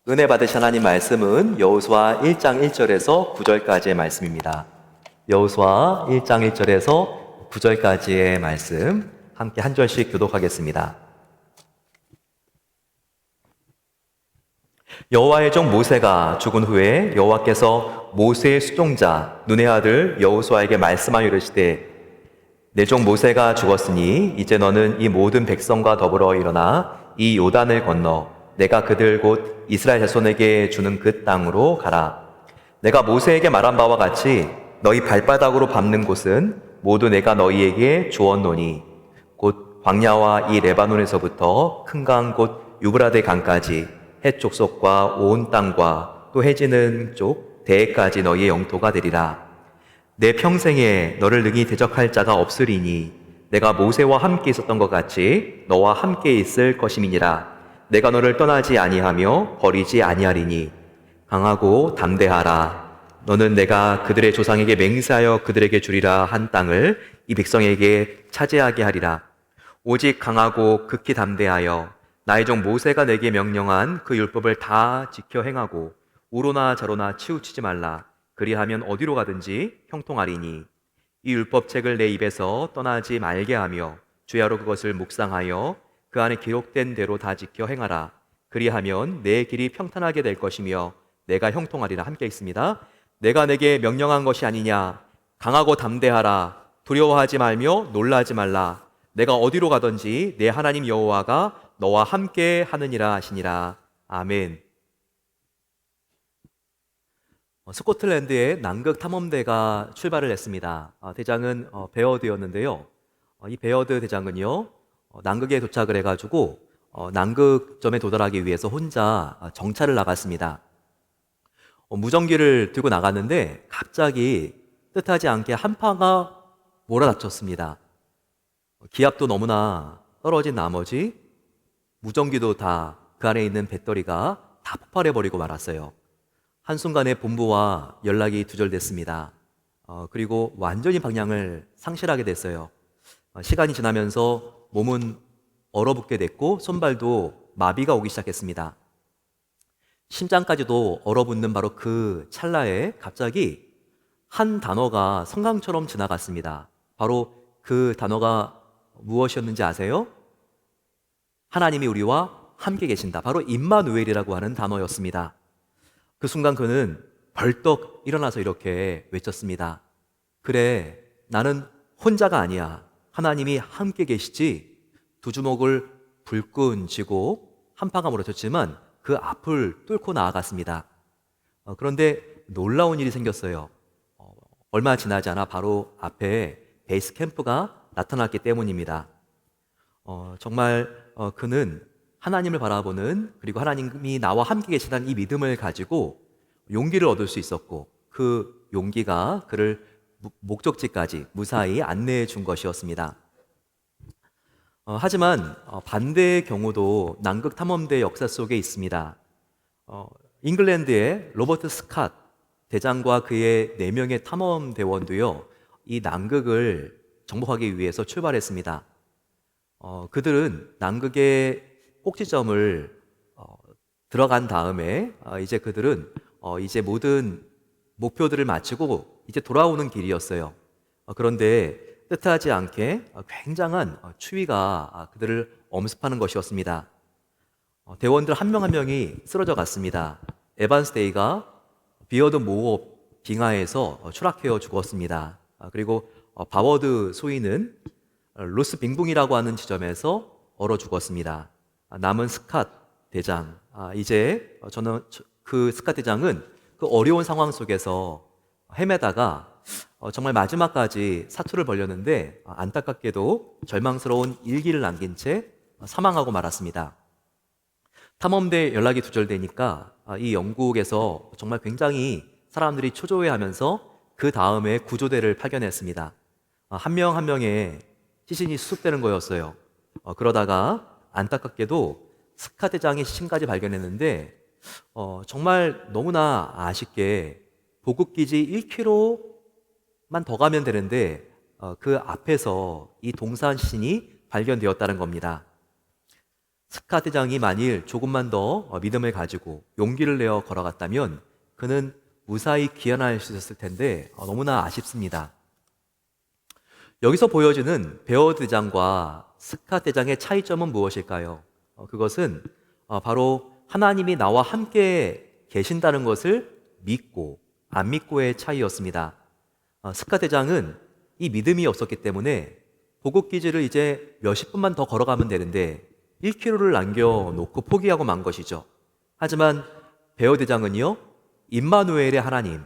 은혜 받으신 하나님 말씀은 여호수아 1장 1절에서 9절까지의 말씀입니다. 여호수아 1장 1절에서 9절까지의 말씀 함께 한 절씩 교독하겠습니다. 여호와의 종 모세가 죽은 후에 여호와께서 모세의 수종자 눈의 아들 여호수아에게 말씀하여 이르시되 내 종 모세가 죽었으니 이제 너는 이 모든 백성과 더불어 일어나 이 요단을 건너 내가 그들 곧 이스라엘 자손에게 주는 그 땅으로 가라. 내가 모세에게 말한 바와 같이 너희 발바닥으로 밟는 곳은 모두 내가 너희에게 주었노니 곧 광야와 이 레바논에서부터 큰 강 곧 유브라데 강까지 해 족속과 온 땅과 또 해지는 쪽 대해까지 너희의 영토가 되리라. 내 평생에 너를 능히 대적할 자가 없으리니 내가 모세와 함께 있었던 것 같이 너와 함께 있을 것임이니라. 내가 너를 떠나지 아니하며 버리지 아니하리니 강하고 담대하라. 너는 내가 그들의 조상에게 맹세하여 그들에게 주리라 한 땅을 이 백성에게 차지하게 하리라. 오직 강하고 극히 담대하여 나의 종 모세가 내게 명령한 그 율법을 다 지켜 행하고 우로나 좌로나 치우치지 말라. 그리하면 어디로 가든지 형통하리니 이 율법책을 내 입에서 떠나지 말게 하며 주야로 그것을 묵상하여 그 안에 기록된 대로 다 지켜 행하라. 그리하면 내 길이 평탄하게 될 것이며 내가 형통하리라. 함께 있습니다. 내가 내게 명령한 것이 아니냐. 강하고 담대하라. 두려워하지 말며 놀라지 말라. 내가 어디로 가든지 내 하나님 여호와가 너와 함께 하느니라 하시니라. 아멘. 스코틀랜드의 남극 탐험대가 출발을 했습니다. 대장은 베어드였는데요. 이 베어드 대장은요, 남극에 도착을 해가지고 남극점에 도달하기 위해서 혼자 정찰을 나갔습니다. 무전기를 들고 나갔는데 갑자기 뜻하지 않게 한파가 몰아닥쳤습니다. 기압도 너무나 떨어진 나머지 무전기도 다 그 안에 있는 배터리가 다 폭발해버리고 말았어요. 한순간에 본부와 연락이 두절됐습니다. 그리고 완전히 방향을 상실하게 됐어요. 시간이 지나면서 몸은 얼어붙게 됐고 손발도 마비가 오기 시작했습니다. 심장까지도 얼어붙는 바로 그 찰나에 갑자기 한 단어가 성강처럼 지나갔습니다. 바로 그 단어가 무엇이었는지 아세요? 하나님이 우리와 함께 계신다. 바로 임마누엘이라고 하는 단어였습니다. 그 순간 그는 벌떡 일어나서 이렇게 외쳤습니다. 그래, 나는 혼자가 아니야. 하나님이 함께 계시지. 두 주먹을 불끈 쥐고 한파가 몰아쳤지만 그 앞을 뚫고 나아갔습니다. 그런데 놀라운 일이 생겼어요. 얼마 지나지 않아 바로 앞에 베이스 캠프가 나타났기 때문입니다. 정말 그는 하나님을 바라보는, 그리고 하나님이 나와 함께 계시다는 이 믿음을 가지고 용기를 얻을 수 있었고 그 용기가 그를 목적지까지 무사히 안내해 준 것이었습니다. 하지만 반대의 경우도 남극 탐험대 역사 속에 있습니다. 잉글랜드의 로버트 스캇 대장과 그의 4명의 탐험대원도요, 이 남극을 정복하기 위해서 출발했습니다. 그들은 남극의 꼭지점을 들어간 다음에 이제 그들은 이제 모든 목표들을 마치고 이제 돌아오는 길이었어요. 그런데 뜻하지 않게 굉장한 추위가 그들을 엄습하는 것이었습니다. 대원들 한 명 한 명이 쓰러져 갔습니다. 에반스 데이가 비어드 모어 빙하에서 추락해어 죽었습니다. 그리고 바워드 소위는 로스 빙붕이라고 하는 지점에서 얼어 죽었습니다. 남은 스캇 대장, 이제 저는 그 스캇 대장은 그 어려운 상황 속에서 헤매다가 정말 마지막까지 사투를 벌였는데 안타깝게도 절망스러운 일기를 남긴 채 사망하고 말았습니다. 탐험대 연락이 두절되니까 이 영국에서 정말 굉장히 사람들이 초조해하면서 그 다음에 구조대를 파견했습니다. 한 명 한 명의 시신이 수습되는 거였어요. 그러다가 안타깝게도 스캇 대장의 시신까지 발견했는데 정말 너무나 아쉽게 보급기지 1km만 더 가면 되는데 그 앞에서 이 동산 시신이 발견되었다는 겁니다. 스카 대장이 만일 조금만 더 믿음을 가지고 용기를 내어 걸어갔다면 그는 무사히 귀환할 수 있었을 텐데 너무나 아쉽습니다. 여기서 보여지는 베어 대장과 스카 대장의 차이점은 무엇일까요? 그것은 바로 하나님이 나와 함께 계신다는 것을 믿고 안 믿고의 차이였습니다. 스카 대장은 이 믿음이 없었기 때문에 보급기지를 이제 몇십 분만 더 걸어가면 되는데 1km를 남겨놓고 포기하고 만 것이죠. 하지만 베어 대장은요, 임마누엘의 하나님,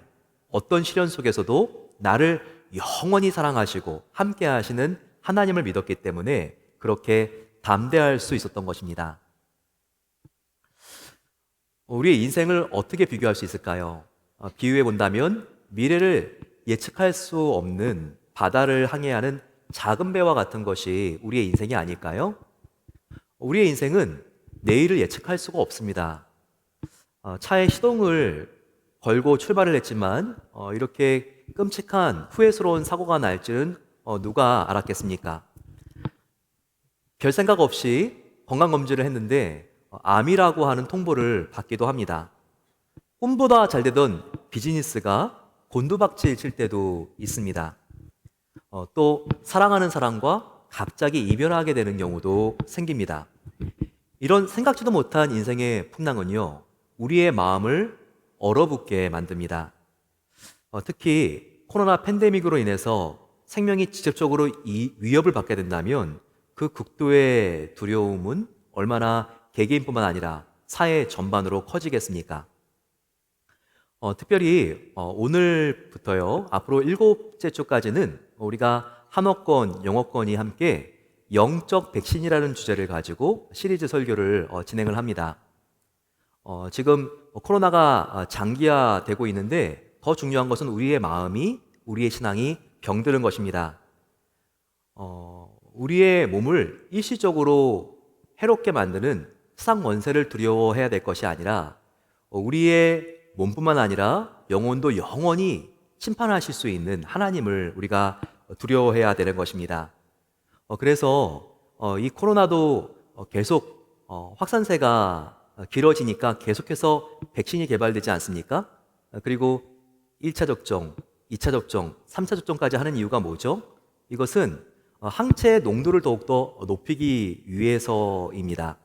어떤 시련 속에서도 나를 영원히 사랑하시고 함께 하시는 하나님을 믿었기 때문에 그렇게 담대할 수 있었던 것입니다. 우리의 인생을 어떻게 비교할 수 있을까요? 비유해 본다면 미래를 예측할 수 없는 바다를 항해하는 작은 배와 같은 것이 우리의 인생이 아닐까요? 우리의 인생은 내일을 예측할 수가 없습니다. 차에 시동을 걸고 출발을 했지만 이렇게 끔찍한 후회스러운 사고가 날 줄은 누가 알았겠습니까? 별 생각 없이 건강검진을 했는데 암이라고 하는 통보를 받기도 합니다. 꿈보다 잘 되던 비즈니스가 곤두박질 칠 때도 있습니다. 또 사랑하는 사람과 갑자기 이별하게 되는 경우도 생깁니다. 이런 생각지도 못한 인생의 풍랑은요, 우리의 마음을 얼어붙게 만듭니다. 특히 코로나 팬데믹으로 인해서 생명이 직접적으로 위협을 받게 된다면 그 극도의 두려움은 얼마나 개개인뿐만 아니라 사회 전반으로 커지겠습니까? 특별히 오늘부터요, 앞으로 7째 주까지는 우리가 한어권, 영어권이 함께 영적 백신이라는 주제를 가지고 시리즈 설교를 진행을 합니다. 지금 코로나가 장기화되고 있는데 더 중요한 것은 우리의 마음이, 우리의 신앙이 병드는 것입니다. 우리의 몸을 일시적으로 해롭게 만드는 세상 원세를 두려워해야 될 것이 아니라 우리의 몸뿐만 아니라 영혼도 영원히 심판하실 수 있는 하나님을 우리가 두려워해야 되는 것입니다. 그래서 이 코로나도 계속 확산세가 길어지니까 계속해서 백신이 개발되지 않습니까? 그리고 1차 접종, 2차 접종, 3차 접종까지 하는 이유가 뭐죠? 이것은 항체의 농도를 더욱더 높이기 위해서입니다.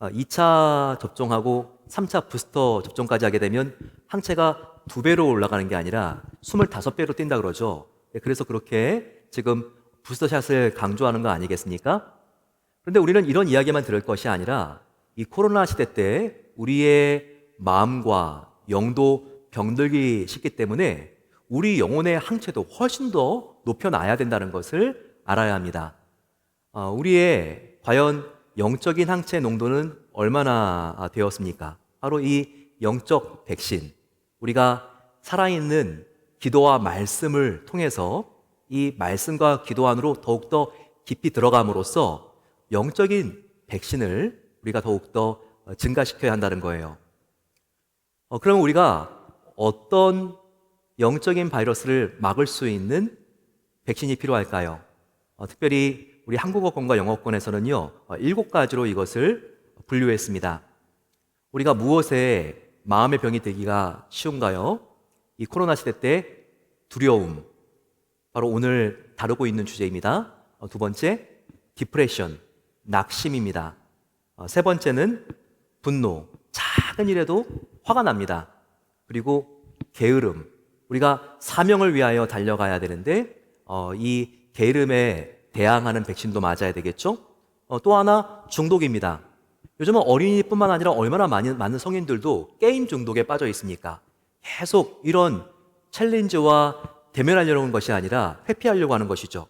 2차 접종하고 3차 부스터 접종까지 하게 되면 항체가 2배로 올라가는 게 아니라 25배로 뛴다 그러죠. 그래서 그렇게 지금 부스터샷을 강조하는 거 아니겠습니까? 그런데 우리는 이런 이야기만 들을 것이 아니라 이 코로나 시대 때 우리의 마음과 영도 병들기 쉽기 때문에 우리 영혼의 항체도 훨씬 더 높여놔야 된다는 것을 알아야 합니다. 우리의 과연 영적인 항체 농도는 얼마나 되었습니까? 바로 이 영적 백신, 우리가 살아있는 기도와 말씀을 통해서 이 말씀과 기도 안으로 더욱더 깊이 들어감으로써 영적인 백신을 우리가 더욱더 증가시켜야 한다는 거예요. 그럼 우리가 어떤 영적인 바이러스를 막을 수 있는 백신이 필요할까요? 특별히 우리 한국어권과 영어권에서는요, 7가지로 이것을 분류했습니다. 우리가 무엇에 마음의 병이 들기가 쉬운가요? 이 코로나 시대 때 두려움, 바로 오늘 다루고 있는 주제입니다. 두 번째, 디프레션, 낙심입니다. 세 번째는 분노, 작은 일에도 화가 납니다. 그리고 게으름, 우리가 사명을 위하여 달려가야 되는데 이 게으름에 대항하는 백신도 맞아야 되겠죠? 또 하나 중독입니다. 요즘은 어린이뿐만 아니라 얼마나 많은 성인들도 게임 중독에 빠져 있습니까? 계속 이런 챌린지와 대면하려고 하는 것이 아니라 회피하려고 하는 것이죠.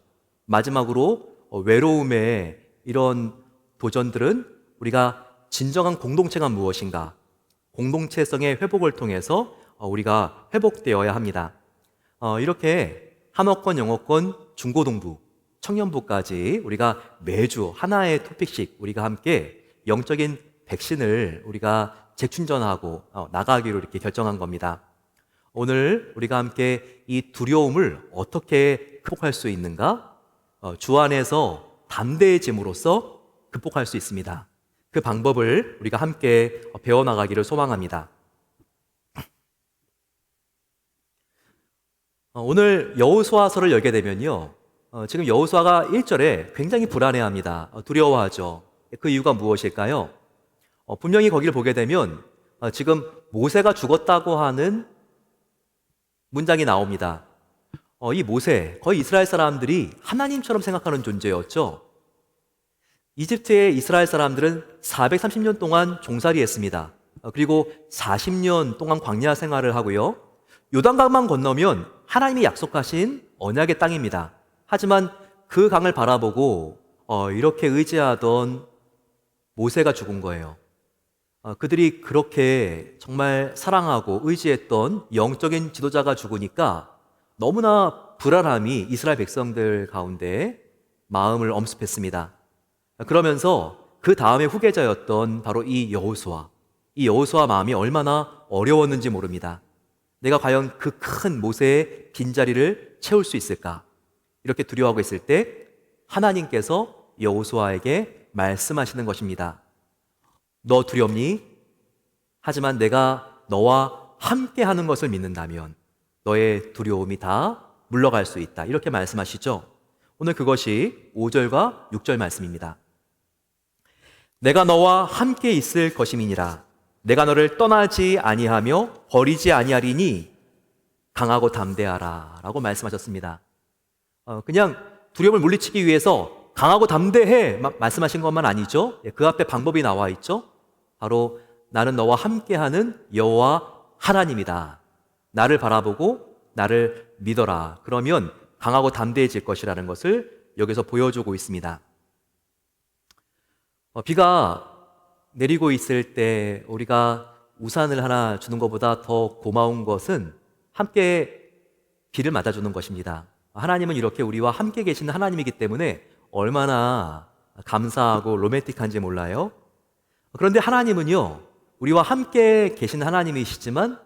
마지막으로 외로움의 이런 도전들은 우리가 진정한 공동체가 무엇인가, 공동체성의 회복을 통해서 우리가 회복되어야 합니다. 이렇게 한어권, 영어권, 중고등부, 청년부까지 우리가 매주 하나의 토픽씩 우리가 함께 영적인 백신을 우리가 재충전하고 나가기로 이렇게 결정한 겁니다. 오늘 우리가 함께 이 두려움을 어떻게 극복할 수 있는가? 주 안에서 담대해짐으로써 극복할 수 있습니다. 그 방법을 우리가 함께 배워나가기를 소망합니다. 오늘 여호수아서를 열게 되면요, 지금 여호수아가 1절에 굉장히 불안해합니다. 두려워하죠. 그 이유가 무엇일까요? 분명히 거기를 보게 되면 지금 모세가 죽었다고 하는 문장이 나옵니다. 이 모세, 거의 이스라엘 사람들이 하나님처럼 생각하는 존재였죠. 이집트의 이스라엘 사람들은 430년 동안 종살이했습니다. 그리고 40년 동안 광야 생활을 하고요. 요단강만 건너면 하나님이 약속하신 언약의 땅입니다. 하지만 그 강을 바라보고 이렇게 의지하던 모세가 죽은 거예요. 그들이 그렇게 정말 사랑하고 의지했던 영적인 지도자가 죽으니까 너무나 불안함이 이스라엘 백성들 가운데 마음을 엄습했습니다. 그러면서 그 다음에 후계자였던 바로 이 여호수아 마음이 얼마나 어려웠는지 모릅니다. 내가 과연 그 큰 모세의 빈자리를 채울 수 있을까? 이렇게 두려워하고 있을 때 하나님께서 여호수아에게 말씀하시는 것입니다. 너 두렵니? 하지만 내가 너와 함께 하는 것을 믿는다면 너의 두려움이 다 물러갈 수 있다. 이렇게 말씀하시죠. 오늘 그것이 5절과 6절 말씀입니다. 내가 너와 함께 있을 것임이니라. 내가 너를 떠나지 아니하며 버리지 아니하리니 강하고 담대하라 라고 말씀하셨습니다. 그냥 두려움을 물리치기 위해서 강하고 담대해 말씀하신 것만 아니죠. 그 앞에 방법이 나와 있죠. 바로 나는 너와 함께하는 여호와 하나님이다. 나를 바라보고 나를 믿어라. 그러면 강하고 담대해질 것이라는 것을 여기서 보여주고 있습니다. 비가 내리고 있을 때 우리가 우산을 하나 주는 것보다 더 고마운 것은 함께 비를 맞아주는 것입니다. 하나님은 이렇게 우리와 함께 계시는 하나님이기 때문에 얼마나 감사하고 로맨틱한지 몰라요. 그런데 하나님은요, 우리와 함께 계신 하나님이시지만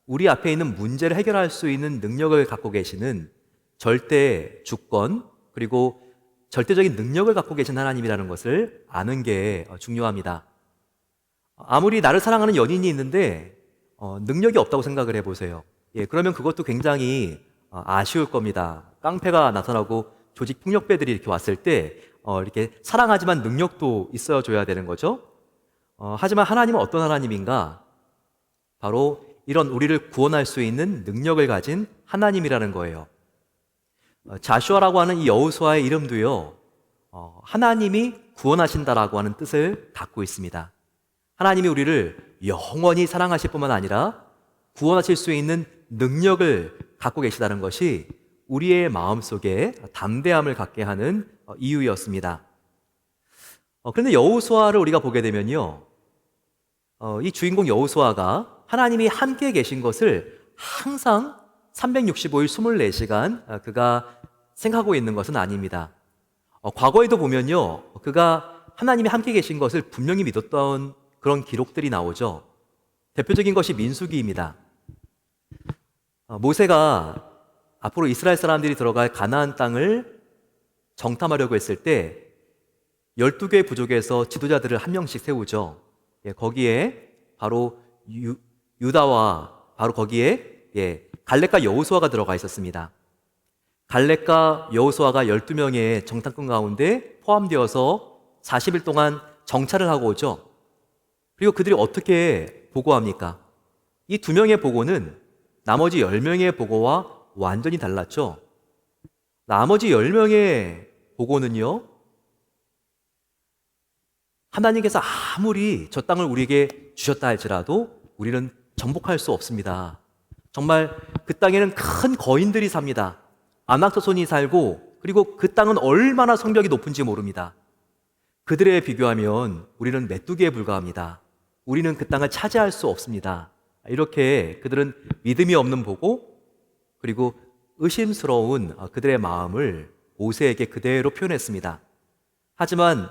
우리 앞에 있는 문제를 해결할 수 있는 능력을 갖고 계시는 절대 주권 그리고 절대적인 능력을 갖고 계신 하나님이라는 것을 아는 게 중요합니다. 아무리 나를 사랑하는 연인이 있는데 능력이 없다고 생각을 해보세요. 그러면 그것도 굉장히 아쉬울 겁니다. 깡패가 나타나고 조직 폭력배들이 이렇게 왔을 때 이렇게 사랑하지만 능력도 있어줘야 되는 거죠. 하지만 하나님은 어떤 하나님인가? 바로 이런 우리를 구원할 수 있는 능력을 가진 하나님이라는 거예요. 자슈아라고 하는 이 여호수아의 이름도요, 하나님이 구원하신다라고 하는 뜻을 갖고 있습니다. 하나님이 우리를 영원히 사랑하실 뿐만 아니라 구원하실 수 있는 능력을 갖고 계시다는 것이 우리의 마음속에 담대함을 갖게 하는 이유였습니다. 그런데 여호수아를 우리가 보게 되면요, 이 주인공 여호수아가 하나님이 함께 계신 것을 항상 365일 24시간 그가 생각하고 있는 것은 아닙니다. 과거에도 보면요, 그가 하나님이 함께 계신 것을 분명히 믿었던 그런 기록들이 나오죠. 대표적인 것이 민수기입니다. 모세가 앞으로 이스라엘 사람들이 들어갈 가나안 땅을 정탐하려고 했을 때 12개 부족에서 지도자들을 한 명씩 세우죠. 거기에 바로 유다와 바로 거기에 갈렙과 여호수아가 들어가 있었습니다. 갈렙과 여호수아가 12명의 정탐꾼 가운데 포함되어서 40일 동안 정찰을 하고 오죠. 그리고 그들이 어떻게 보고합니까? 이 2명의 보고는 나머지 10명의 보고와 완전히 달랐죠. 나머지 10명의 보고는요, 하나님께서 아무리 저 땅을 우리에게 주셨다 할지라도 우리는 정복할 수 없습니다. 정말 그 땅에는 큰 거인들이 삽니다. 아낙토손이 살고, 그리고 그 땅은 얼마나 성벽이 높은지 모릅니다. 그들에 비교하면 우리는 메뚜기에 불과합니다. 우리는 그 땅을 차지할 수 없습니다. 이렇게 그들은 믿음이 없는 보고, 그리고 의심스러운 그들의 마음을 모세에게 그대로 표현했습니다. 하지만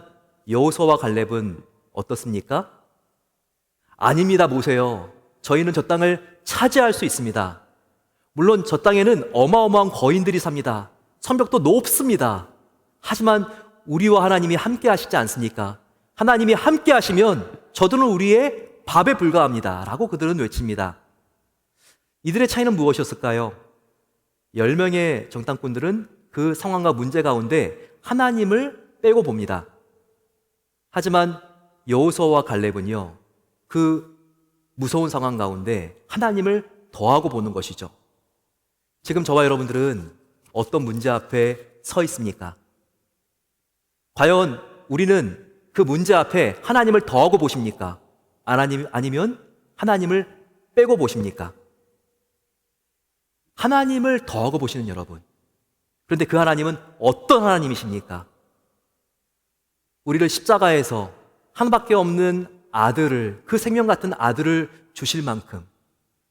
여호수아와 갈렙은 어떻습니까? 아닙니다, 모세요. 저희는 저 땅을 차지할 수 있습니다. 물론 저 땅에는 어마어마한 거인들이 삽니다. 성벽도 높습니다. 하지만 우리와 하나님이 함께 하시지 않습니까? 하나님이 함께 하시면 저들은 우리의 밥에 불과합니다 라고 그들은 외칩니다. 이들의 차이는 무엇이었을까요? 10명의 정탐꾼들은 그 상황과 문제 가운데 하나님을 빼고 봅니다. 하지만 여호수아와 갈렙은요, 그 무서운 상황 가운데 하나님을 더하고 보는 것이죠. 지금 저와 여러분들은 어떤 문제 앞에 서 있습니까? 과연 우리는 그 문제 앞에 하나님을 더하고 보십니까? 아니면 하나님을 빼고 보십니까? 하나님을 더하고 보시는 여러분. 그런데 그 하나님은 어떤 하나님이십니까? 우리를 십자가에서 하나밖에 없는 아들을, 그 생명 같은 아들을 주실 만큼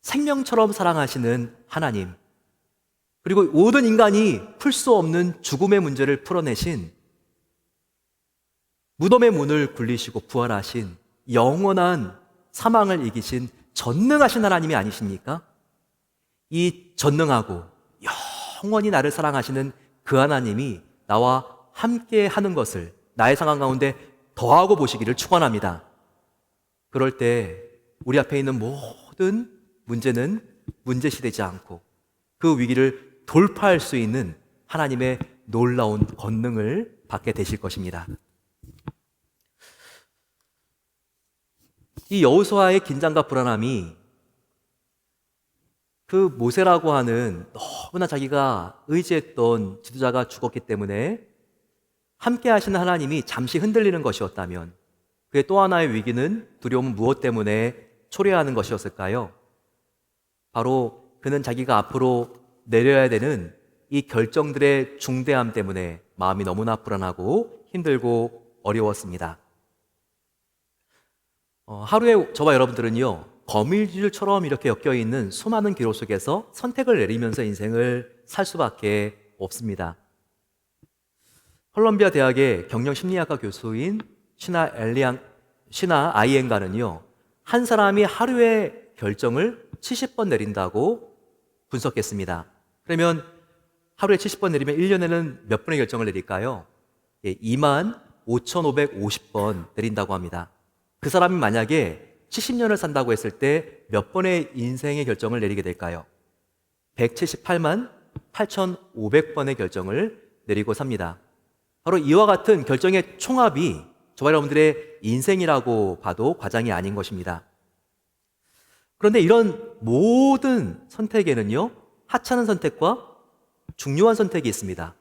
생명처럼 사랑하시는 하나님, 그리고 모든 인간이 풀 수 없는 죽음의 문제를 풀어내신, 무덤의 문을 굴리시고 부활하신, 영원한 사망을 이기신 전능하신 하나님이 아니십니까? 이 전능하고 영원히 나를 사랑하시는 그 하나님이 나와 함께 하는 것을 나의 상황 가운데 더하고 보시기를 축원합니다. 그럴 때 우리 앞에 있는 모든 문제는 문제시 되지 않고 그 위기를 돌파할 수 있는 하나님의 놀라운 권능을 받게 되실 것입니다. 이 여호수아의 긴장과 불안함이 그 모세라고 하는 너무나 자기가 의지했던 지도자가 죽었기 때문에 함께 하시는 하나님이 잠시 흔들리는 것이었다면, 그의 또 하나의 위기는 두려움은 무엇 때문에 초래하는 것이었을까요? 바로 그는 자기가 앞으로 내려야 되는 이 결정들의 중대함 때문에 마음이 너무나 불안하고 힘들고 어려웠습니다. 하루에 저와 여러분들은요, 거미줄처럼 이렇게 엮여있는 수많은 기로 속에서 선택을 내리면서 인생을 살 수밖에 없습니다. 콜롬비아 대학의 경영심리학과 교수인 시나 아이엔가는요, 한 사람이 하루에 결정을 70번 내린다고 분석했습니다. 그러면 하루에 70번 내리면 1년에는 몇 번의 결정을 내릴까요? 25,550번 내린다고 합니다. 그 사람이 만약에 70년을 산다고 했을 때 몇 번의 인생의 결정을 내리게 될까요? 178만 8,500번의 결정을 내리고 삽니다. 바로 이와 같은 결정의 총합이 저와 여러분들의 인생이라고 봐도 과장이 아닌 것입니다. 그런데 이런 모든 선택에는요, 하찮은 선택과 중요한 선택이 있습니다.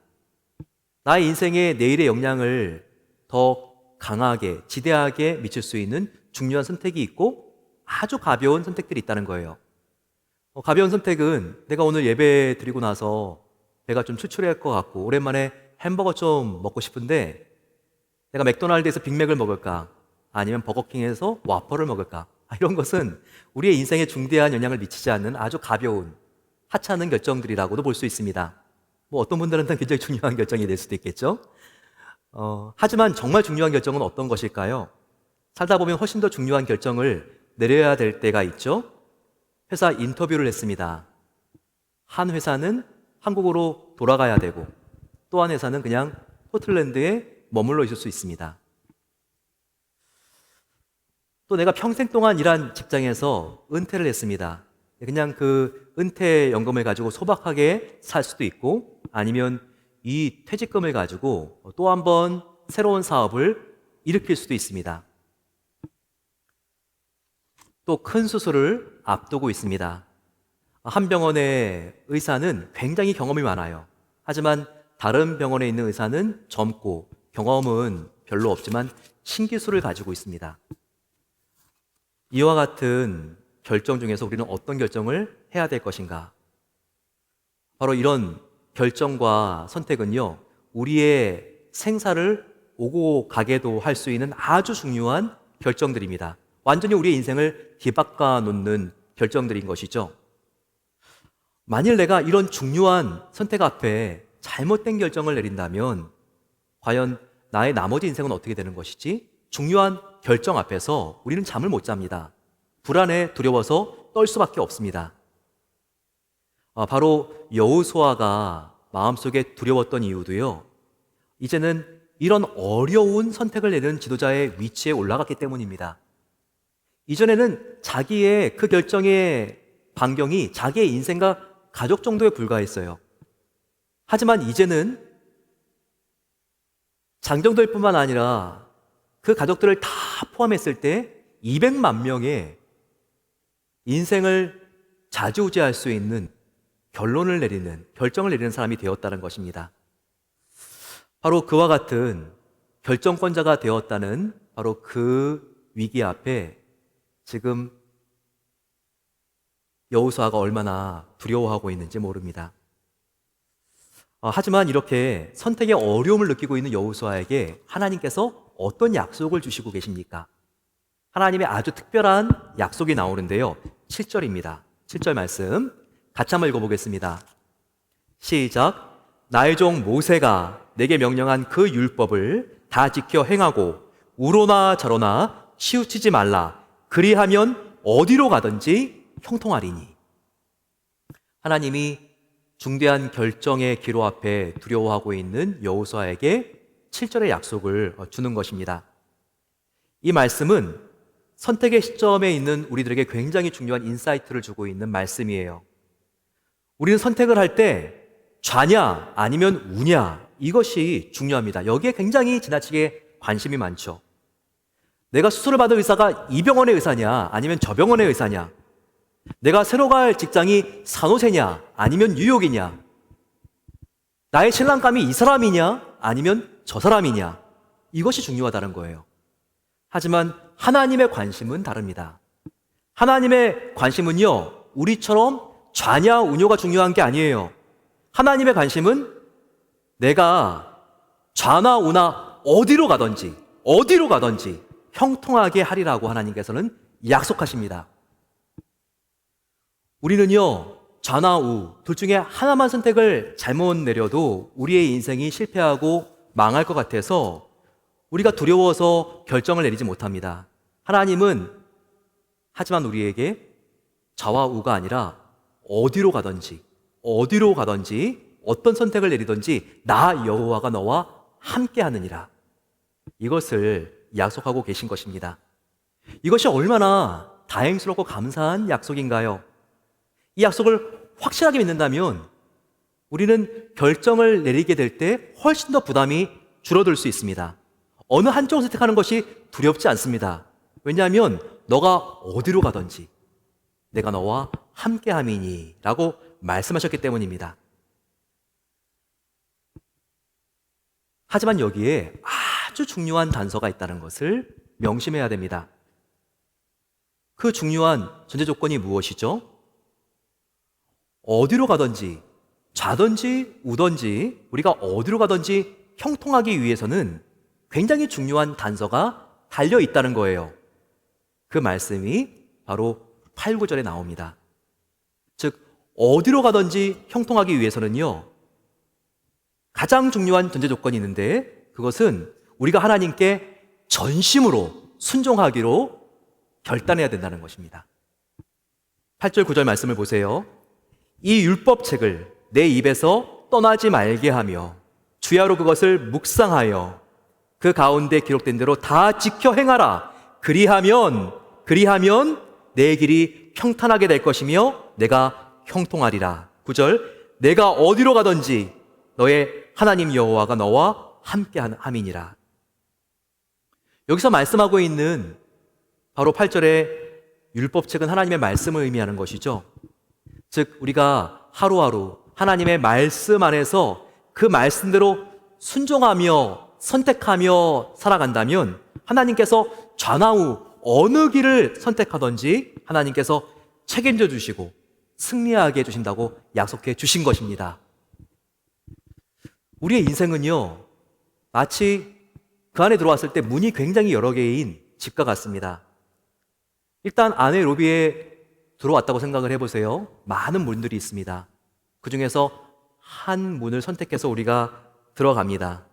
나의 인생의 내일의 영향을 더 강하게, 지대하게 미칠 수 있는 중요한 선택이 있고 아주 가벼운 선택들이 있다는 거예요. 가벼운 선택은 내가 오늘 예배 드리고 나서 배가 좀 출출할 것 같고 오랜만에 햄버거 좀 먹고 싶은데 내가 맥도날드에서 빅맥을 먹을까? 아니면 버거킹에서 와퍼를 먹을까? 이런 것은 우리의 인생에 중대한 영향을 미치지 않는 아주 가벼운, 하찮은 결정들이라고도 볼 수 있습니다. 어떤 분들한테는 굉장히 중요한 결정이 될 수도 있겠죠? 하지만 정말 중요한 결정은 어떤 것일까요? 살다 보면 훨씬 더 중요한 결정을 내려야 될 때가 있죠? 회사 인터뷰를 했습니다. 한 회사는 한국으로 돌아가야 되고 또 한 회사는 그냥 포틀랜드에 머물러 있을 수 있습니다. 또 내가 평생 동안 일한 직장에서 은퇴를 했습니다. 그냥 그 은퇴 연금을 가지고 소박하게 살 수도 있고 아니면 이 퇴직금을 가지고 또 한 번 새로운 사업을 일으킬 수도 있습니다. 또 큰 수술을 앞두고 있습니다. 한 병원의 의사는 굉장히 경험이 많아요. 하지만 다른 병원에 있는 의사는 젊고 경험은 별로 없지만 신기술을 가지고 있습니다. 이와 같은 결정 중에서 우리는 어떤 결정을 해야 될 것인가? 바로 이런 결정과 선택은요, 우리의 생사를 오고 가게도 할 수 있는 아주 중요한 결정들입니다. 완전히 우리의 인생을 뒤바꿔 놓는 결정들인 것이죠. 만일 내가 이런 중요한 선택 앞에 잘못된 결정을 내린다면 과연 나의 나머지 인생은 어떻게 되는 것이지? 중요한 결정 앞에서 우리는 잠을 못 잡니다. 불안해 두려워서 떨 수밖에 없습니다. 바로 여호수아가 마음속에 두려웠던 이유도요, 이제는 이런 어려운 선택을 내는 지도자의 위치에 올라갔기 때문입니다. 이전에는 자기의 그 결정의 반경이 자기의 인생과 가족 정도에 불과했어요. 하지만 이제는 장정들 뿐만 아니라 그 가족들을 다 포함했을 때 200만 명의 인생을 좌지우지할 수 있는 결론을 내리는, 결정을 내리는 사람이 되었다는 것입니다. 바로 그와 같은 결정권자가 되었다는 바로 그 위기 앞에 지금 여호수아가 얼마나 두려워하고 있는지 모릅니다. 하지만 이렇게 선택의 어려움을 느끼고 있는 여호수아에게 하나님께서 어떤 약속을 주시고 계십니까? 하나님의 아주 특별한 약속이 나오는데요. 7절입니다. 7절 말씀 같이 한번 읽어보겠습니다. 시작. 나의 종 모세가 내게 명령한 그 율법을 다 지켜 행하고 우로나 저로나 치우치지 말라. 그리하면 어디로 가든지 형통하리니. 하나님이 중대한 결정의 기로 앞에 두려워하고 있는 여호수아에게 7절의 약속을 주는 것입니다. 이 말씀은 선택의 시점에 있는 우리들에게 굉장히 중요한 인사이트를 주고 있는 말씀이에요. 우리는 선택을 할 때 좌냐 아니면 우냐, 이것이 중요합니다. 여기에 굉장히 지나치게 관심이 많죠. 내가 수술을 받을 의사가 이 병원의 의사냐 아니면 저 병원의 의사냐, 내가 새로 갈 직장이 산호세냐 아니면 뉴욕이냐, 나의 신랑감이 이 사람이냐 아니면 저 사람이냐, 이것이 중요하다는 거예요. 하지만 하나님의 관심은 다릅니다. 하나님의 관심은요, 우리처럼 좌냐 우뇨가 중요한 게 아니에요. 하나님의 관심은 내가 좌나 우나 어디로 가든지 형통하게 하리라고 하나님께서는 약속하십니다. 우리는요, 좌나 우 둘 중에 하나만 선택을 잘못 내려도 우리의 인생이 실패하고 망할 것 같아서 우리가 두려워서 결정을 내리지 못합니다. 하나님은 하지만 우리에게 좌와 우가 아니라 어디로 가든지 어떤 선택을 내리든지 나 여호와가 너와 함께 하느니라, 이것을 약속하고 계신 것입니다. 이것이 얼마나 다행스럽고 감사한 약속인가요? 이 약속을 확실하게 믿는다면 우리는 결정을 내리게 될 때 훨씬 더 부담이 줄어들 수 있습니다. 어느 한쪽을 선택하는 것이 두렵지 않습니다. 왜냐하면 너가 어디로 가든지 내가 너와 함께함이니 라고 말씀하셨기 때문입니다. 하지만 여기에 아주 중요한 단서가 있다는 것을 명심해야 됩니다. 그 중요한 전제 조건이 무엇이죠? 어디로 가든지 좌든지 우든지 우리가 어디로 가든지 형통하기 위해서는 굉장히 중요한 단서가 달려 있다는 거예요. 그 말씀이 바로 8, 9절에 나옵니다. 즉 어디로 가든지 형통하기 위해서는요, 가장 중요한 전제 조건이 있는데 그것은 우리가 하나님께 전심으로 순종하기로 결단해야 된다는 것입니다. 8절 9절 말씀을 보세요. 이 율법책을 내 입에서 떠나지 말게 하며 주야로 그것을 묵상하여 그 가운데 기록된 대로 다 지켜 행하라. 그리하면 내 길이 평탄하게 될 것이며 내가 형통하리라. 9절 내가 어디로 가든지 너의 하나님 여호와가 너와 함께 함이니라. 여기서 말씀하고 있는 바로 8절의 율법책은 하나님의 말씀을 의미하는 것이죠. 즉 우리가 하루하루 하나님의 말씀 안에서 그 말씀대로 순종하며 선택하며 살아간다면 하나님께서 좌나우 어느 길을 선택하든지 하나님께서 책임져 주시고 승리하게 해주신다고 약속해 주신 것입니다. 우리의 인생은요, 마치 그 안에 들어왔을 때 문이 굉장히 여러 개인 집과 같습니다. 일단 안에 로비에 들어왔다고 생각을 해보세요. 많은 문들이 있습니다. 그 중에서 한 문을 선택해서 우리가 들어갑니다.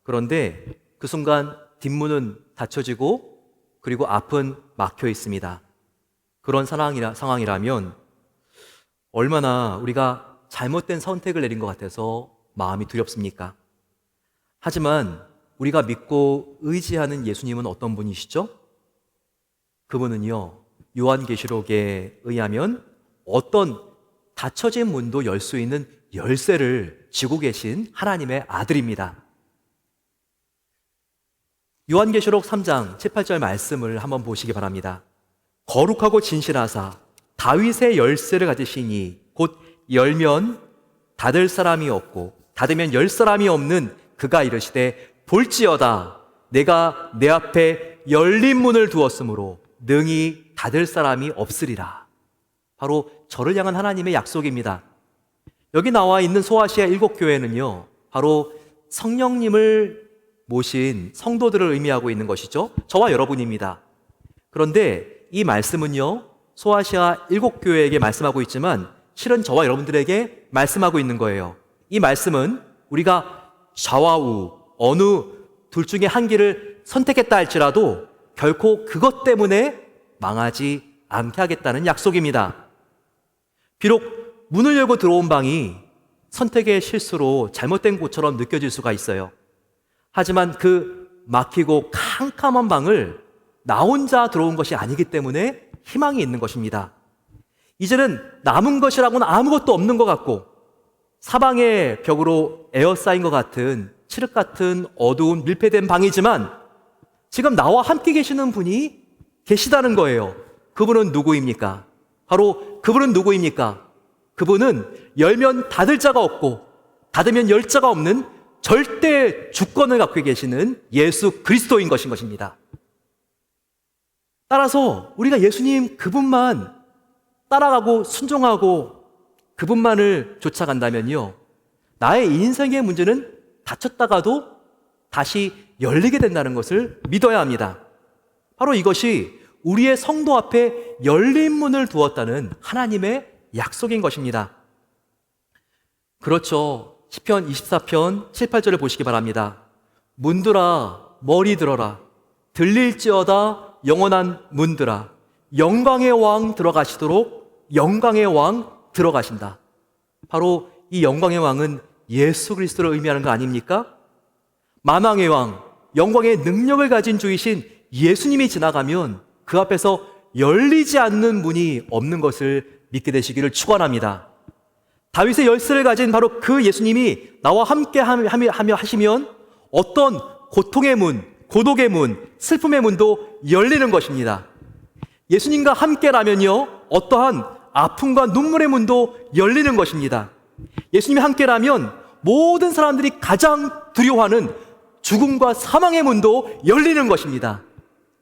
그런데 그 순간 뒷문은 닫혀지고 그리고 앞은 막혀 있습니다. 그런 상황이라면 얼마나 우리가 잘못된 선택을 내린 것 같아서 마음이 두렵습니까? 하지만 우리가 믿고 의지하는 예수님은 어떤 분이시죠? 그분은요, 요한계시록에 의하면 어떤 닫혀진 문도 열 수 있는 열쇠를 쥐고 계신 하나님의 아들입니다. 요한계시록 3장 7, 8절 말씀을 한번 보시기 바랍니다. 거룩하고 진실하사 다윗의 열쇠를 가지시니 곧 열면 닫을 사람이 없고 닫으면 열 사람이 없는 그가 이르시되 볼지어다 내가 내 앞에 열린 문을 두었으므로 능히 닫을 사람이 없으리라. 바로 저를 향한 하나님의 약속입니다. 여기 나와 있는 소아시아 7교회는요 바로 성령님을 모신 성도들을 의미하고 있는 것이죠. 저와 여러분입니다. 그런데 이 말씀은요 소아시아 7교회에게 말씀하고 있지만 실은 저와 여러분들에게 말씀하고 있는 거예요. 이 말씀은 우리가 좌와 어느 둘 중에 한 길을 선택했다 할지라도 결코 그것 때문에 망하지 않게 하겠다는 약속입니다. 비록 문을 열고 들어온 방이 선택의 실수로 잘못된 곳처럼 느껴질 수가 있어요. 하지만 그 막히고 캄캄한 방을 나 혼자 들어온 것이 아니기 때문에 희망이 있는 것입니다. 이제는 남은 것이라고는 아무것도 없는 것 같고 사방의 벽으로 에어싸인 것 같은 칠흑 같은 어두운 밀폐된 방이지만 지금 나와 함께 계시는 분이 계시다는 거예요. 그분은 누구입니까? 바로 그분은 누구입니까? 그분은 열면 닫을 자가 없고 닫으면 열 자가 없는 절대 주권을 갖고 계시는 예수 그리스도인 것입니다. 따라서 우리가 예수님 그분만 따라가고 순종하고 그분만을 쫓아간다면요 나의 인생의 문제는 닫혔다가도 다시 열리게 된다는 것을 믿어야 합니다. 바로 이것이 우리의 성도 앞에 열린 문을 두었다는 하나님의 약속인 것입니다. 그렇죠. 시편 24편 7, 8절을 보시기 바랍니다. 문들아 머리 들어라 들릴지어다 영원한 문들아 영광의 왕 들어가시도록 영광의 왕 들어가신다. 바로 이 영광의 왕은 예수 그리스도를 의미하는 거 아닙니까? 만왕의 왕, 영광의 능력을 가진 주이신 예수님이 지나가면 그 앞에서 열리지 않는 문이 없는 것을 믿게 되시기를 축원합니다. 다윗의 열쇠를 가진 바로 그 예수님이 나와 함께 하며 하시면 어떤 고통의 문, 고독의 문, 슬픔의 문도 열리는 것입니다. 예수님과 함께라면요 어떠한 아픔과 눈물의 문도 열리는 것입니다. 예수님이 함께라면 모든 사람들이 가장 두려워하는 죽음과 사망의 문도 열리는 것입니다.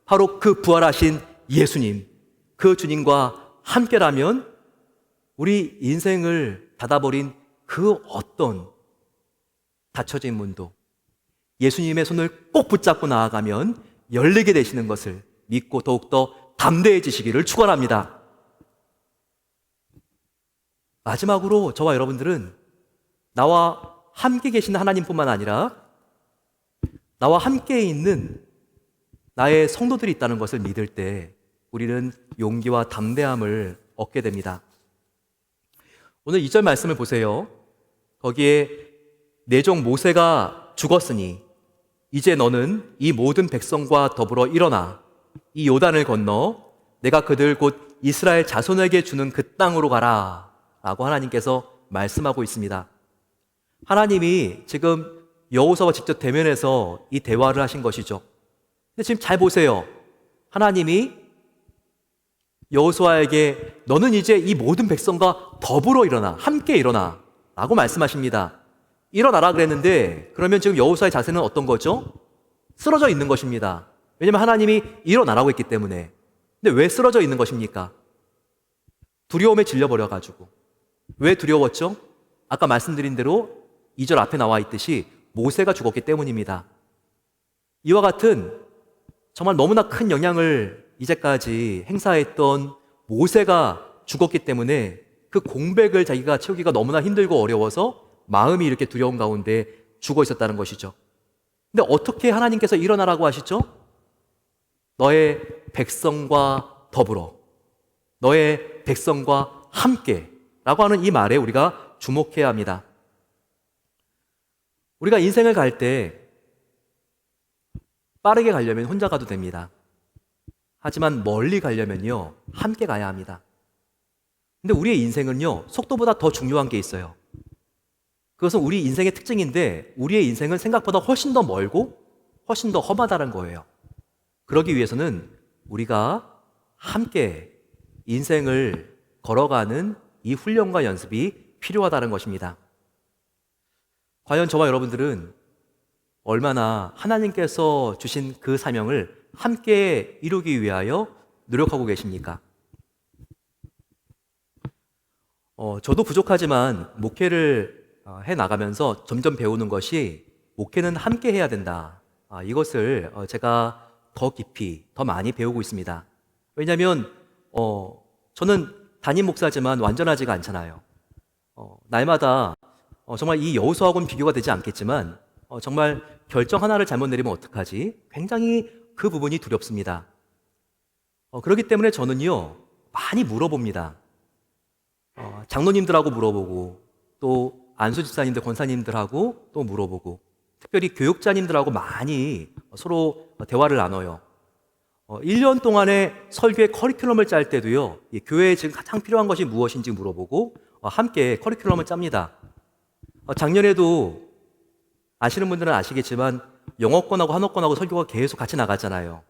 바로 그 부활하신 예수님, 그 주님과 함께라면 우리 인생을 닫아버린 그 어떤 닫혀진 문도 예수님의 손을 꼭 붙잡고 나아가면 열리게 되시는 것을 믿고 더욱더 담대해지시기를 축원합니다. 마지막으로 저와 여러분들은 나와 함께 계시는 하나님뿐만 아니라 나와 함께 있는 나의 성도들이 있다는 것을 믿을 때 우리는 용기와 담대함을 얻게 됩니다. 오늘 2절 말씀을 보세요. 거기에 내 종 모세가 죽었으니 이제 너는 이 모든 백성과 더불어 일어나 이 요단을 건너 내가 그들 곧 이스라엘 자손에게 주는 그 땅으로 가라 라고 하나님께서 말씀하고 있습니다. 하나님이 지금 여호수아와 직접 대면해서 이 대화를 하신 것이죠. 근데 지금 잘 보세요. 하나님이 여호수아에게 너는 이제 이 모든 백성과 더불어 일어나, 함께 일어나 라고 말씀하십니다. 일어나라 그랬는데 그러면 지금 여호수아의 자세는 어떤 거죠? 쓰러져 있는 것입니다. 왜냐하면 하나님이 일어나라고 했기 때문에. 근데 왜 쓰러져 있는 것입니까? 두려움에 질려버려가지고. 왜 두려웠죠? 아까 말씀드린 대로 2절 앞에 나와 있듯이 모세가 죽었기 때문입니다. 이와 같은 정말 너무나 큰 영향을 이제까지 행사했던 모세가 죽었기 때문에 그 공백을 자기가 채우기가 너무나 힘들고 어려워서 마음이 이렇게 두려운 가운데 죽어 있었다는 것이죠. 근데 어떻게 하나님께서 일어나라고 하시죠? 너의 백성과 더불어, 너의 백성과 함께 라고 하는 이 말에 우리가 주목해야 합니다. 우리가 인생을 갈 때 빠르게 가려면 혼자 가도 됩니다. 하지만 멀리 가려면요, 함께 가야 합니다. 근데 우리의 인생은요, 속도보다 더 중요한 게 있어요. 그것은 우리 인생의 특징인데, 우리의 인생은 생각보다 훨씬 더 멀고 훨씬 더 험하다는 거예요. 그러기 위해서는 우리가 함께 인생을 걸어가는 이 훈련과 연습이 필요하다는 것입니다. 과연 저와 여러분들은 얼마나 하나님께서 주신 그 사명을 함께 이루기 위하여 노력하고 계십니까? 저도 부족하지만 목회를 해 나가면서 점점 배우는 것이 목회는 함께 해야 된다. 이것을 제가 더 깊이, 더 많이 배우고 있습니다. 왜냐하면 저는 담임 목사지만 완전하지가 않잖아요. 날마다 정말 이 여호수아하고는 비교가 되지 않겠지만 정말 결정 하나를 잘못 내리면 어떡하지? 굉장히 그 부분이 두렵습니다. 그렇기 때문에 저는요, 많이 물어봅니다. 장로님들하고 물어보고, 또 안수집사님들, 권사님들하고 또 물어보고, 특별히 교육자님들하고 많이 서로 대화를 나눠요. 1년 동안의 설교의 커리큘럼을 짤 때도요, 이 교회에 지금 가장 필요한 것이 무엇인지 물어보고 함께 커리큘럼을 짭니다. 작년에도 아시는 분들은 아시겠지만 영어권하고 한어권하고 설교가 계속 같이 나갔잖아요.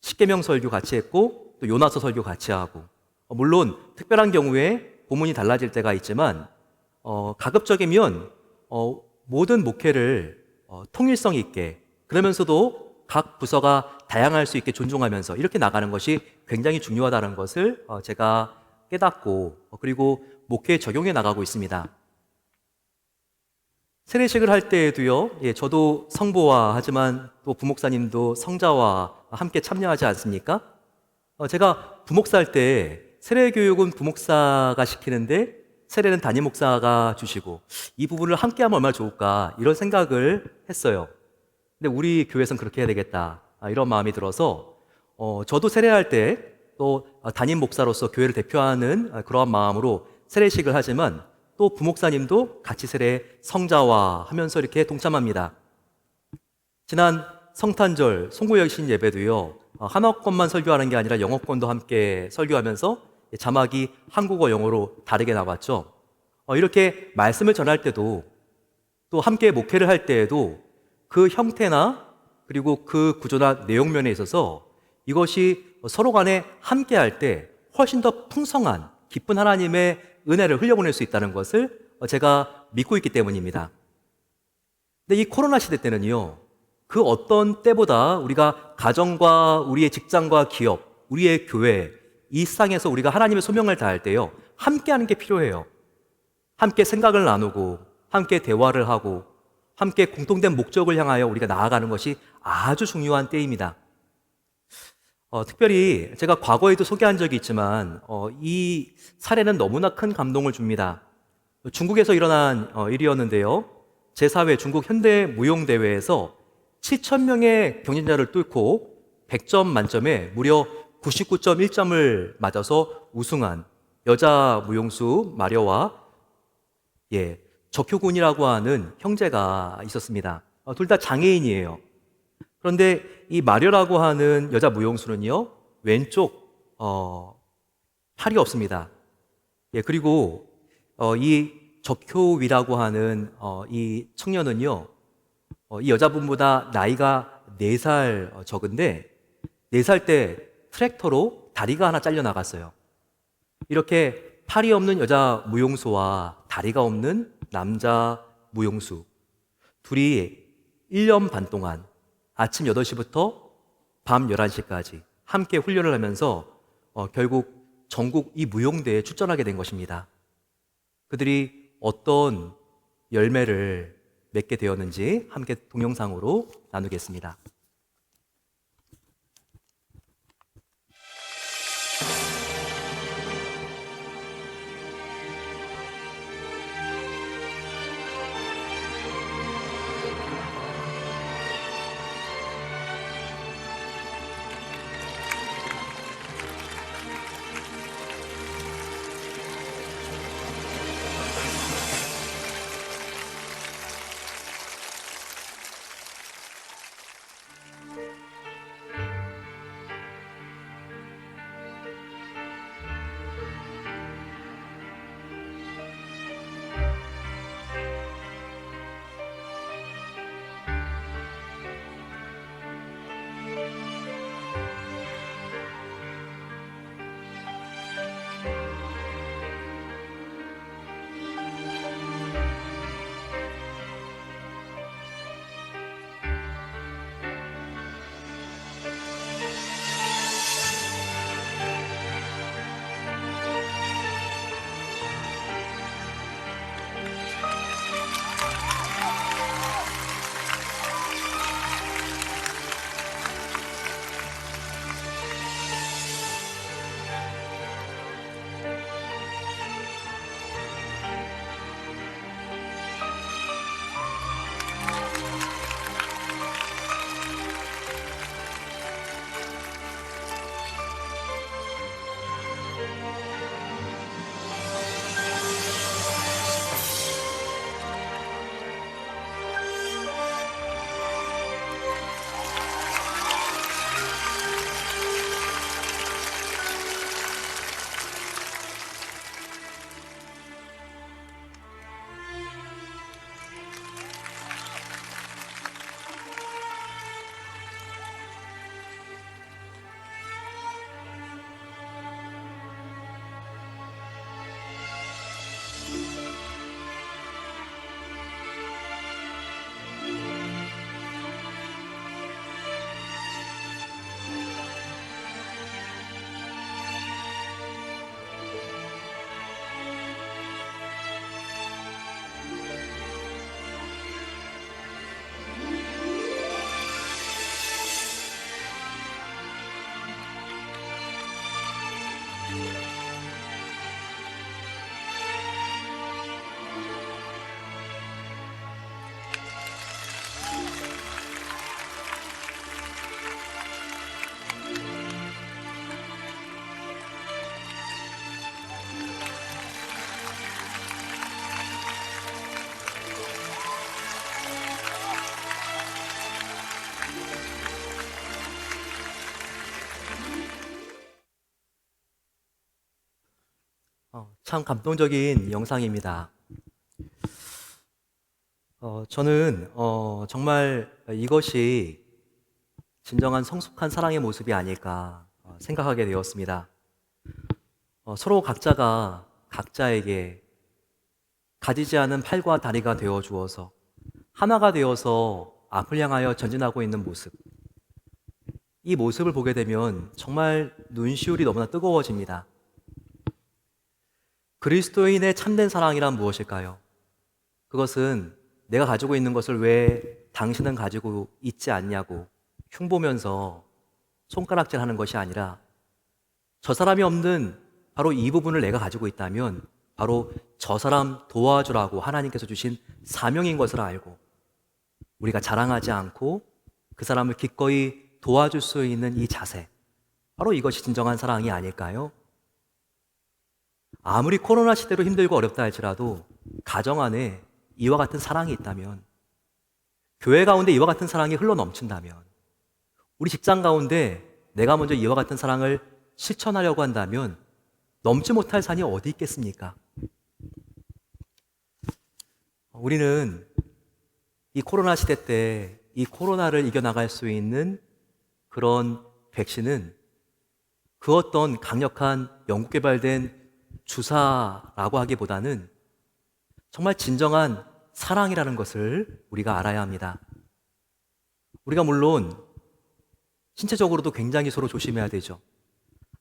십계명 설교 같이 했고 또 요나서 설교 같이 하고, 물론 특별한 경우에 본문이 달라질 때가 있지만 가급적이면 모든 목회를 통일성 있게, 그러면서도 각 부서가 다양할 수 있게 존중하면서 이렇게 나가는 것이 굉장히 중요하다는 것을 제가 깨닫고, 그리고 목회에 적용해 나가고 있습니다. 세례식을 할 때에도요, 저도 성보와, 하지만 또 부목사님도 성자와 함께 참여하지 않습니까? 제가 부목사 할 때 세례교육은 부목사가 시키는데 세례는 담임 목사가 주시고, 이 부분을 함께 하면 얼마나 좋을까, 이런 생각을 했어요. 근데 우리 교회에서는 그렇게 해야 되겠다, 이런 마음이 들어서 저도 세례할 때 또 담임 목사로서 교회를 대표하는 그러한 마음으로 세례식을 하지만, 또 부목사님도 같이 세례 성자와 하면서 이렇게 동참합니다. 지난 성탄절 송구여신 예배도요, 한어권만 설교하는 게 아니라 영어권도 함께 설교하면서 자막이 한국어, 영어로 다르게 나왔죠. 이렇게 말씀을 전할 때도, 또 함께 목회를 할 때에도 그 형태나 그리고 그 구조나 내용면에 있어서 이것이 서로 간에 함께 할 때 훨씬 더 풍성한 깊은 하나님의 은혜를 흘려보낼 수 있다는 것을 제가 믿고 있기 때문입니다. 근데 이 코로나 시대 때는요, 그 어떤 때보다 우리가 가정과 우리의 직장과 기업, 우리의 교회, 이 세상에서 우리가 하나님의 소명을 다할 때요, 함께 하는 게 필요해요. 함께 생각을 나누고, 함께 대화를 하고, 함께 공통된 목적을 향하여 우리가 나아가는 것이 아주 중요한 때입니다. 특별히 제가 과거에도 소개한 적이 있지만 이 사례는 너무나 큰 감동을 줍니다. 중국에서 일어난 일이었는데요, 제4회 중국 현대무용대회에서 7,000명의 경쟁자를 뚫고 100점 만점에 무려 99.1점을 맞아서 우승한 여자 무용수 마려와 적효군이라고 하는 형제가 있었습니다. 둘 다 장애인이에요. 그런데 이 마려라고 하는 여자 무용수는요, 왼쪽 팔이 없습니다. 그리고 이 적효위라고 하는 이 청년은요, 이 여자분보다 나이가 4살 적은데 4살 때 트랙터로 다리가 하나 잘려 나갔어요. 이렇게 팔이 없는 여자 무용수와 다리가 없는 남자 무용수, 둘이 1년 반 동안 아침 8시부터 밤 11시까지 함께 훈련을 하면서 결국 전국 이 무용대에 출전하게 된 것입니다. 그들이 어떤 열매를 맺게 되었는지 함께 동영상으로 나누겠습니다. 참 감동적인 영상입니다. 저는 정말 이것이 진정한 성숙한 사랑의 모습이 아닐까 생각하게 되었습니다. 서로 각자가 각자에게 가지지 않은 팔과 다리가 되어 주어서 하나가 되어서 앞을 향하여 전진하고 있는 모습. 이 모습을 보게 되면 정말 눈시울이 너무나 뜨거워집니다. 그리스도인의 참된 사랑이란 무엇일까요? 그것은 내가 가지고 있는 것을 왜 당신은 가지고 있지 않냐고 흉보면서 손가락질하는 것이 아니라 저 사람이 없는 바로 이 부분을 내가 가지고 있다면 바로 저 사람 도와주라고 하나님께서 주신 사명인 것을 알고 우리가 자랑하지 않고 그 사람을 기꺼이 도와줄 수 있는 이 자세, 바로 이것이 진정한 사랑이 아닐까요? 아무리 코로나 시대로 힘들고 어렵다 할지라도 가정 안에 이와 같은 사랑이 있다면, 교회 가운데 이와 같은 사랑이 흘러넘친다면, 우리 직장 가운데 내가 먼저 이와 같은 사랑을 실천하려고 한다면 넘지 못할 산이 어디 있겠습니까? 우리는 이 코로나 시대 때 이 코로나를 이겨나갈 수 있는 그런 백신은 그 어떤 강력한 연구 개발된 주사라고 하기보다는 정말 진정한 사랑이라는 것을 우리가 알아야 합니다. 우리가 물론 신체적으로도 굉장히 서로 조심해야 되죠.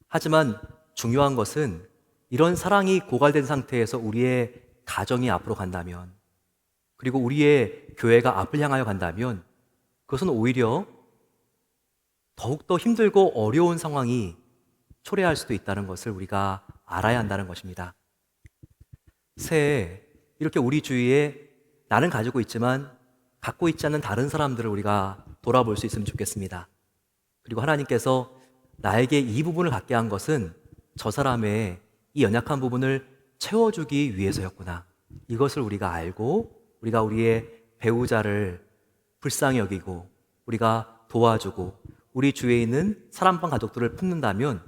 하지만 중요한 것은 이런 사랑이 고갈된 상태에서 우리의 가정이 앞으로 간다면, 그리고 우리의 교회가 앞을 향하여 간다면 그것은 오히려 더욱더 힘들고 어려운 상황이 초래할 수도 있다는 것을 우리가 알아야 한다는 것입니다. 새해 이렇게 우리 주위에 나는 가지고 있지만 갖고 있지 않는 다른 사람들을 우리가 돌아볼 수 있으면 좋겠습니다. 그리고 하나님께서 나에게 이 부분을 갖게 한 것은 저 사람의 이 연약한 부분을 채워주기 위해서였구나. 이것을 우리가 알고 우리가 우리의 배우자를 불쌍히 여기고 우리가 도와주고 우리 주위에 있는 사랑방 가족들을 품는다면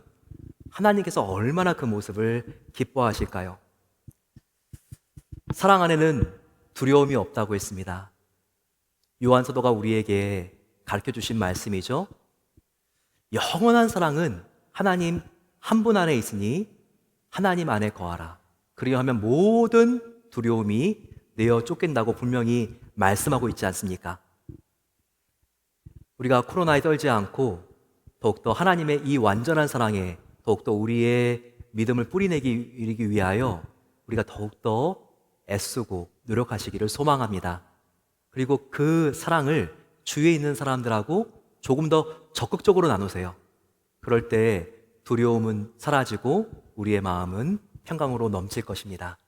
하나님께서 얼마나 그 모습을 기뻐하실까요? 사랑 안에는 두려움이 없다고 했습니다. 요한 사도가 우리에게 가르쳐 주신 말씀이죠. 영원한 사랑은 하나님 한 분 안에 있으니 하나님 안에 거하라. 그리하면 모든 두려움이 내어 쫓긴다고 분명히 말씀하고 있지 않습니까? 우리가 코로나에 떨지 않고 더욱더 하나님의 이 완전한 사랑에 더욱더 우리의 믿음을 뿌리내기 위하여 우리가 더욱더 애쓰고 노력하시기를 소망합니다. 그리고 그 사랑을 주위에 있는 사람들하고 조금 더 적극적으로 나누세요. 그럴 때 두려움은 사라지고 우리의 마음은 평강으로 넘칠 것입니다.